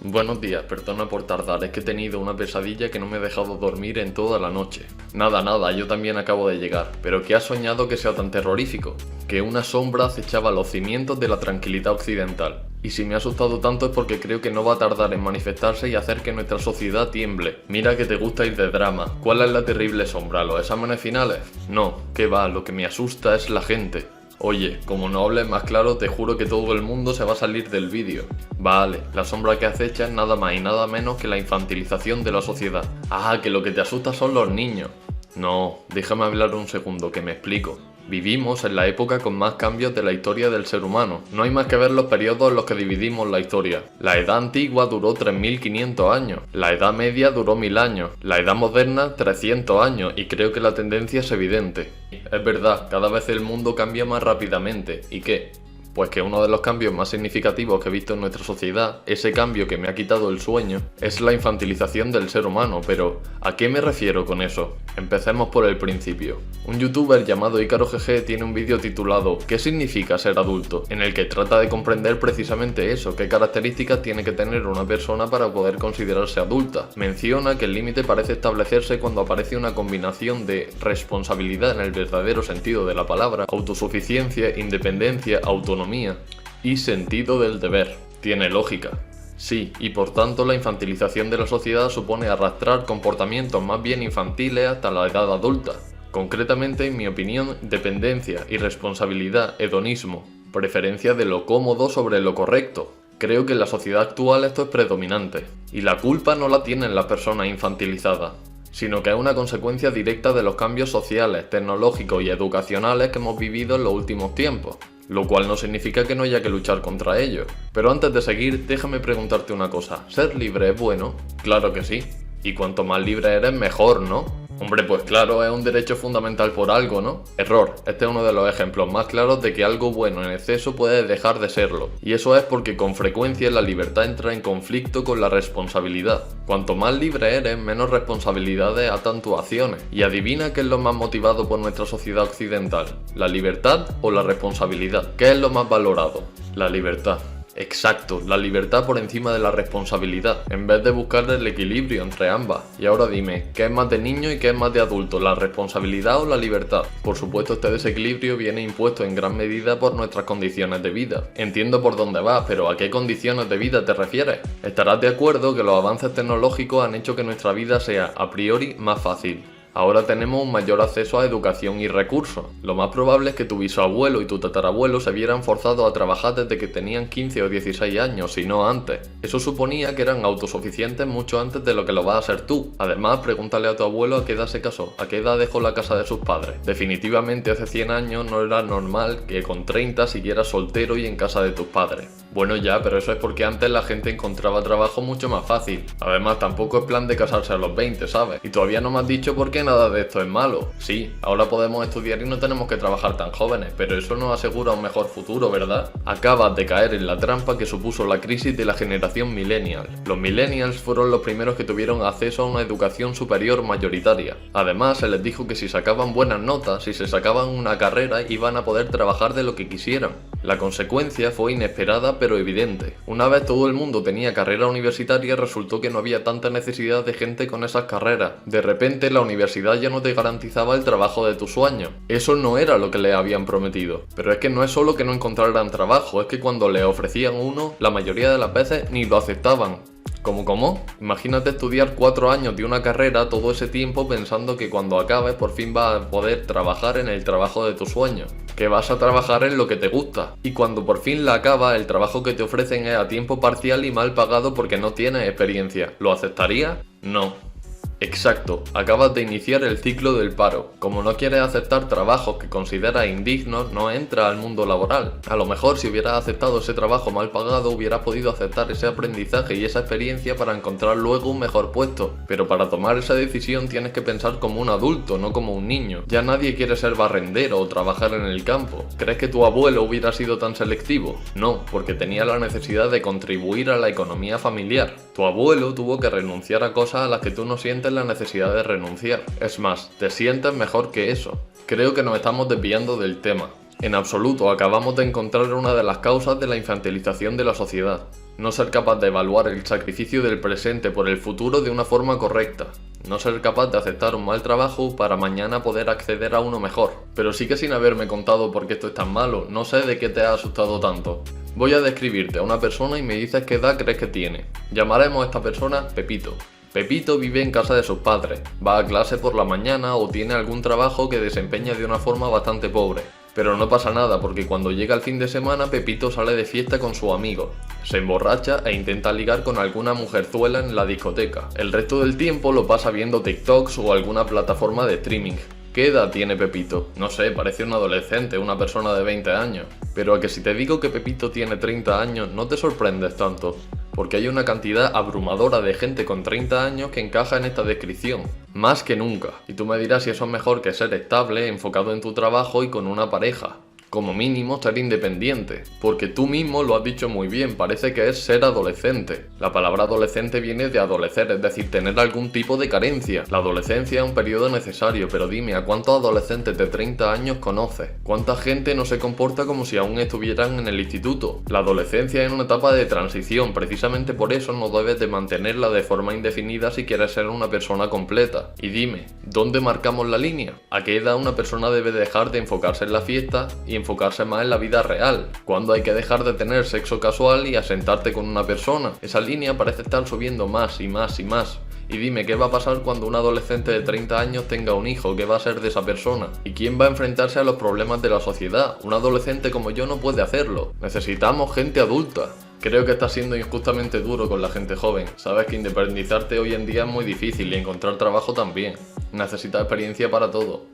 Buenos días, perdona por tardar, es que he tenido una pesadilla que no me ha dejado dormir en toda la noche. Nada, yo también acabo de llegar, pero ¿qué has soñado que sea tan terrorífico? Que una sombra acechaba los cimientos de la tranquilidad occidental. Y si me ha asustado tanto es porque creo que no va a tardar en manifestarse y hacer que nuestra sociedad tiemble. Mira que te gusta ir de drama. ¿Cuál es la terrible sombra? ¿Los exámenes finales? No, que va, lo que me asusta es la gente. Oye, como no hables más claro, te juro que todo el mundo se va a salir del vídeo. Vale, la sombra que acecha es nada más y nada menos que la infantilización de la sociedad. Ah, que lo que te asusta son los niños. No, déjame hablar un segundo, que me explico. Vivimos en la época con más cambios de la historia del ser humano. No hay más que ver los periodos en los que dividimos la historia. La edad antigua duró 3500 años, la edad media duró 1000 años, la edad moderna 300 años y creo que la tendencia es evidente. Es verdad, cada vez el mundo cambia más rápidamente. ¿Y qué? Pues que uno de los cambios más significativos que he visto en nuestra sociedad, ese cambio que me ha quitado el sueño, es la infantilización del ser humano. Pero, ¿a qué me refiero con eso? Empecemos por el principio. Un youtuber llamado Ícaro GG tiene un vídeo titulado ¿Qué significa ser adulto?, en el que trata de comprender precisamente eso, qué características tiene que tener una persona para poder considerarse adulta. Menciona que el límite parece establecerse cuando aparece una combinación de responsabilidad en el verdadero sentido de la palabra, autosuficiencia, independencia, autonomía y sentido del deber. Tiene lógica. Sí, y por tanto la infantilización de la sociedad supone arrastrar comportamientos más bien infantiles hasta la edad adulta. Concretamente, en mi opinión, dependencia, irresponsabilidad, hedonismo, preferencia de lo cómodo sobre lo correcto. Creo que en la sociedad actual esto es predominante, y la culpa no la tienen las personas infantilizadas, sino que es una consecuencia directa de los cambios sociales, tecnológicos y educacionales que hemos vivido en los últimos tiempos. Lo cual no significa que no haya que luchar contra ello. Pero antes de seguir, déjame preguntarte una cosa. ¿Ser libre es bueno? Claro que sí. Y cuanto más libre eres, mejor, ¿no? Hombre, pues claro, es un derecho fundamental por algo, ¿no? Error. Este es uno de los ejemplos más claros de que algo bueno en exceso puede dejar de serlo. Y eso es porque con frecuencia la libertad entra en conflicto con la responsabilidad. Cuanto más libre eres, menos responsabilidades atan tus acciones. Y adivina qué es lo más motivado por nuestra sociedad occidental. ¿La libertad o la responsabilidad? ¿Qué es lo más valorado? La libertad. Exacto, la libertad por encima de la responsabilidad, en vez de buscar el equilibrio entre ambas. Y ahora dime, ¿qué es más de niño y qué es más de adulto, la responsabilidad o la libertad? Por supuesto, este desequilibrio viene impuesto en gran medida por nuestras condiciones de vida. Entiendo por dónde vas, pero ¿a qué condiciones de vida te refieres? Estarás de acuerdo que los avances tecnológicos han hecho que nuestra vida sea, a priori, más fácil. Ahora tenemos un mayor acceso a educación y recursos. Lo más probable es que tu bisabuelo y tu tatarabuelo se vieran forzados a trabajar desde que tenían 15 o 16 años, y no antes. Eso suponía que eran autosuficientes mucho antes de lo que lo vas a ser tú. Además, pregúntale a tu abuelo a qué edad se casó, a qué edad dejó la casa de sus padres. Definitivamente hace 100 años no era normal que con 30 siguieras soltero y en casa de tus padres. Bueno ya, pero eso es porque antes la gente encontraba trabajo mucho más fácil. Además, tampoco es plan de casarse a los 20, ¿sabes? Y todavía no me has dicho por qué nada de esto es malo. Sí, ahora podemos estudiar y no tenemos que trabajar tan jóvenes, pero eso nos asegura un mejor futuro, ¿verdad? Acabas de caer en la trampa que supuso la crisis de la generación millennial. Los millennials fueron los primeros que tuvieron acceso a una educación superior mayoritaria. Además, se les dijo que si sacaban buenas notas, si se sacaban una carrera, iban a poder trabajar de lo que quisieran. La consecuencia fue inesperada pero evidente. Una vez todo el mundo tenía carrera universitaria, resultó que no había tanta necesidad de gente con esas carreras. De repente la universidad ya no te garantizaba el trabajo de tus sueños. Eso no era lo que le habían prometido. Pero es que no es solo que no encontraran trabajo, es que cuando le ofrecían uno, la mayoría de las veces ni lo aceptaban. ¿Cómo? Imagínate estudiar 4 años de una carrera todo ese tiempo pensando que cuando acabes por fin vas a poder trabajar en el trabajo de tus sueños. Que vas a trabajar en lo que te gusta. Y cuando por fin la acabas, el trabajo que te ofrecen es a tiempo parcial y mal pagado porque no tienes experiencia. ¿Lo aceptarías? No. Exacto, acabas de iniciar el ciclo del paro. Como no quieres aceptar trabajos que consideras indignos, no entras al mundo laboral. A lo mejor si hubieras aceptado ese trabajo mal pagado, hubieras podido aceptar ese aprendizaje y esa experiencia para encontrar luego un mejor puesto. Pero para tomar esa decisión tienes que pensar como un adulto, no como un niño. Ya nadie quiere ser barrendero o trabajar en el campo. ¿Crees que tu abuelo hubiera sido tan selectivo? No, porque tenía la necesidad de contribuir a la economía familiar. Tu abuelo tuvo que renunciar a cosas a las que tú no sientes la necesidad de renunciar. Es más, te sientes mejor que eso. Creo que nos estamos desviando del tema. En absoluto, acabamos de encontrar una de las causas de la infantilización de la sociedad. No ser capaz de evaluar el sacrificio del presente por el futuro de una forma correcta. No ser capaz de aceptar un mal trabajo para mañana poder acceder a uno mejor. Pero sigue sin haberme contado por qué esto es tan malo, no sé de qué te ha asustado tanto. Voy a describirte a una persona y me dices qué edad crees que tiene. Llamaremos a esta persona Pepito. Pepito vive en casa de sus padres, va a clase por la mañana o tiene algún trabajo que desempeña de una forma bastante pobre. Pero no pasa nada porque cuando llega el fin de semana Pepito sale de fiesta con sus amigos, se emborracha e intenta ligar con alguna mujerzuela en la discoteca. El resto del tiempo lo pasa viendo TikToks o alguna plataforma de streaming. ¿Qué edad tiene Pepito? No sé, parece un adolescente, una persona de 20 años. Pero a que si te digo que Pepito tiene 30 años no te sorprendes tanto. Porque hay una cantidad abrumadora de gente con 30 años que encaja en esta descripción, más que nunca. Y tú me dirás si eso es mejor que ser estable, enfocado en tu trabajo y con una pareja. Como mínimo ser independiente, porque tú mismo lo has dicho muy bien, parece que es ser adolescente. La palabra adolescente viene de adolecer, es decir, tener algún tipo de carencia. La adolescencia es un periodo necesario, pero dime, ¿a cuántos adolescentes de 30 años conoces? ¿Cuánta gente no se comporta como si aún estuvieran en el instituto? La adolescencia es una etapa de transición, precisamente por eso no debes de mantenerla de forma indefinida si quieres ser una persona completa. Y dime, ¿dónde marcamos la línea? ¿A qué edad una persona debe dejar de enfocarse en la fiesta y enfocarse más en la vida real? ¿Cuándo hay que dejar de tener sexo casual y asentarte con una persona? Esa línea parece estar subiendo más y más y más. Y dime, ¿qué va a pasar cuando un adolescente de 30 años tenga un hijo? ¿Qué va a ser de esa persona? ¿Y quién va a enfrentarse a los problemas de la sociedad? Un adolescente como yo no puede hacerlo. Necesitamos gente adulta. Creo que está siendo injustamente duro con la gente joven. Sabes que independizarte hoy en día es muy difícil y encontrar trabajo también. Necesitas experiencia para todo.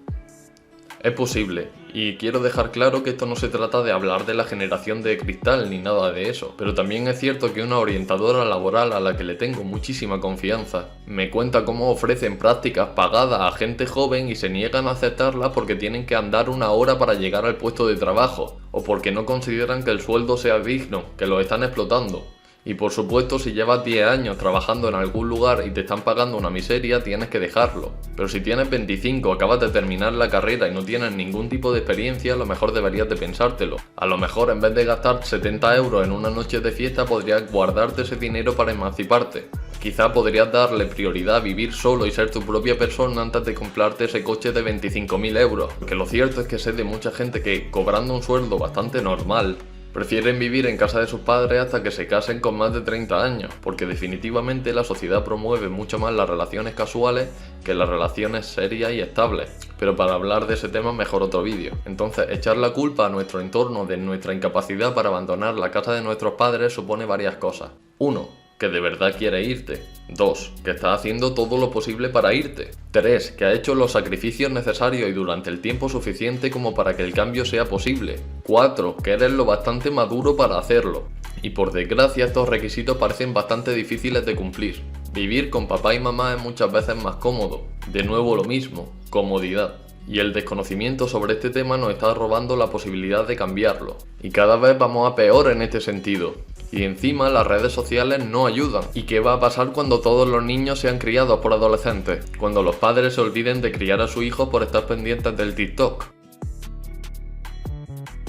Es posible, y quiero dejar claro que esto no se trata de hablar de la generación de cristal ni nada de eso, pero también es cierto que una orientadora laboral a la que le tengo muchísima confianza me cuenta cómo ofrecen prácticas pagadas a gente joven y se niegan a aceptarlas porque tienen que andar una hora para llegar al puesto de trabajo, o porque no consideran que el sueldo sea digno, que los están explotando. Y por supuesto, si llevas 10 años trabajando en algún lugar y te están pagando una miseria, tienes que dejarlo. Pero si tienes 25, acabas de terminar la carrera y no tienes ningún tipo de experiencia, a lo mejor deberías de pensártelo. A lo mejor en vez de gastar 70 euros en una noche de fiesta, podrías guardarte ese dinero para emanciparte. Quizá podrías darle prioridad a vivir solo y ser tu propia persona antes de comprarte ese coche de 25.000 euros. Porque lo cierto es que sé de mucha gente que, cobrando un sueldo bastante normal, prefieren vivir en casa de sus padres hasta que se casen con más de 30 años, porque definitivamente la sociedad promueve mucho más las relaciones casuales que las relaciones serias y estables. Pero para hablar de ese tema mejor otro vídeo. Entonces, echar la culpa a nuestro entorno de nuestra incapacidad para abandonar la casa de nuestros padres supone varias cosas. 1. Que de verdad quiere irte. 2. Que está haciendo todo lo posible para irte. 3. Que ha hecho los sacrificios necesarios y durante el tiempo suficiente como para que el cambio sea posible. 4. Que eres lo bastante maduro para hacerlo. Y por desgracia estos requisitos parecen bastante difíciles de cumplir. Vivir con papá y mamá es muchas veces más cómodo. De nuevo lo mismo, comodidad. Y el desconocimiento sobre este tema nos está robando la posibilidad de cambiarlo. Y cada vez vamos a peor en este sentido. Y encima las redes sociales no ayudan. ¿Y qué va a pasar cuando todos los niños sean criados por adolescentes? Cuando los padres se olviden de criar a su hijo por estar pendientes del TikTok.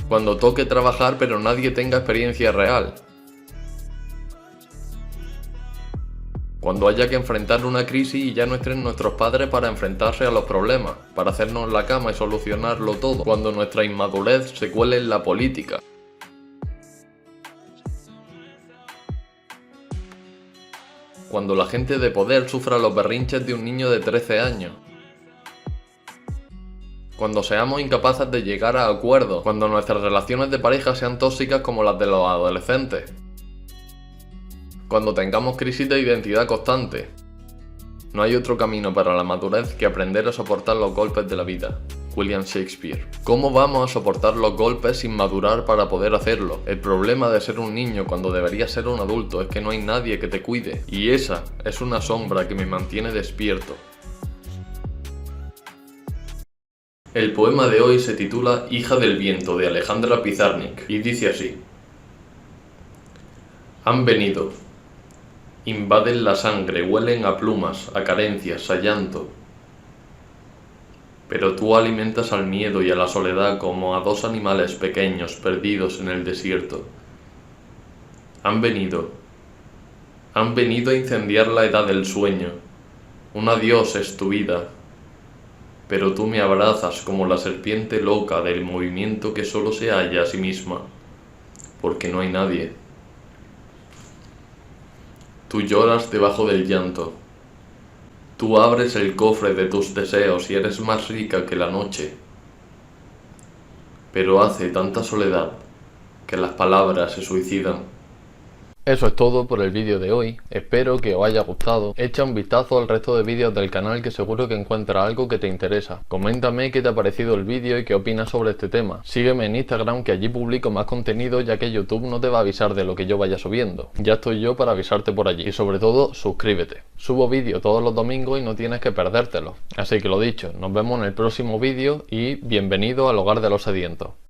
Cuando toque trabajar pero nadie tenga experiencia real. Cuando haya que enfrentar una crisis y ya no estén nuestros padres para enfrentarse a los problemas, para hacernos la cama y solucionarlo todo. Cuando nuestra inmadurez se cuele en la política. Cuando la gente de poder sufra los berrinches de un niño de 13 años. Cuando seamos incapaces de llegar a acuerdos. Cuando nuestras relaciones de pareja sean tóxicas como las de los adolescentes. Cuando tengamos crisis de identidad constante. No hay otro camino para la madurez que aprender a soportar los golpes de la vida. William Shakespeare. ¿Cómo vamos a soportar los golpes sin madurar para poder hacerlo? El problema de ser un niño cuando deberías ser un adulto es que no hay nadie que te cuide. Y esa es una sombra que me mantiene despierto. El poema de hoy se titula Hija del viento, de Alejandra Pizarnik, y dice así. Han venido. Invaden la sangre, huelen a plumas, a carencias, a llanto. Pero tú alimentas al miedo y a la soledad como a dos animales pequeños perdidos en el desierto. Han venido, Han venido a incendiar la edad del sueño. Un adiós es tu vida. Pero tú me abrazas como la serpiente loca del movimiento que solo se halla a sí misma, porque no hay nadie. Tú lloras debajo del llanto. Tú abres el cofre de tus deseos y eres más rica que la noche. Pero hace tanta soledad que las palabras se suicidan. Eso es todo por el vídeo de hoy, espero que os haya gustado. Echa un vistazo al resto de vídeos del canal que seguro que encuentras algo que te interesa. Coméntame qué te ha parecido el vídeo y qué opinas sobre este tema. Sígueme en Instagram, que allí publico más contenido, ya que YouTube no te va a avisar de lo que yo vaya subiendo. Ya estoy yo para avisarte por allí. Y sobre todo, suscríbete. Subo vídeos todos los domingos y no tienes que perdértelo. Así que lo dicho, nos vemos en el próximo vídeo y bienvenido al hogar de los sedientos.